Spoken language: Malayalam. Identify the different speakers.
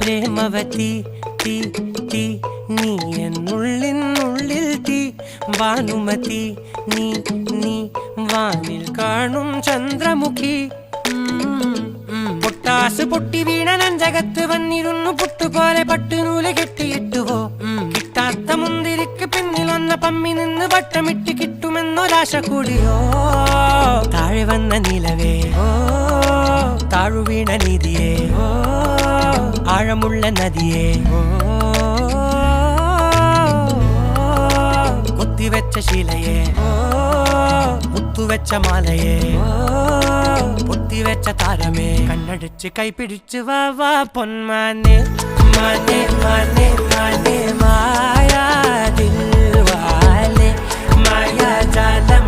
Speaker 1: പ്രേമവതി തീ തീ നീ എന്നുള്ളിനുള്ളിൽ തീ ഭാനുമതി നീ നീ വാനിൽ കാണും ചന്ദ്രമുഖി പൊട്ടാസ് പൊട്ടി വീണ നെഞ്ചകത്ത് വന്നിരുന്നു പുട്ടുപോലെ പട്ടുനൂല് കെട്ടിയിട്ടുവോ കിട്ടാത്ത മുന്തിരിക്ക് പിന്നിൽ വന്ന പമ്മി നിന്ന് വട്ടമിട്ട് കിട്ടുമെന്നൊരാശ കൂടിയോ താഴെ വന്ന നിലവേ താഴു വീണ നിധിയേ ആഴമുള്ള നദിയേ കൊത്തിവെച്ച ശിലയേ മുത്തുവെച്ച മാലയേ പൊത്തിവെച്ച താരമേ കണ്ണടിച്ച് കൈപിടിച്ച് വാ വാ പൊന്മാനെ മാനെ മാനെ മാനെ മായാ ദിൽവാലെ മായാ ജാലം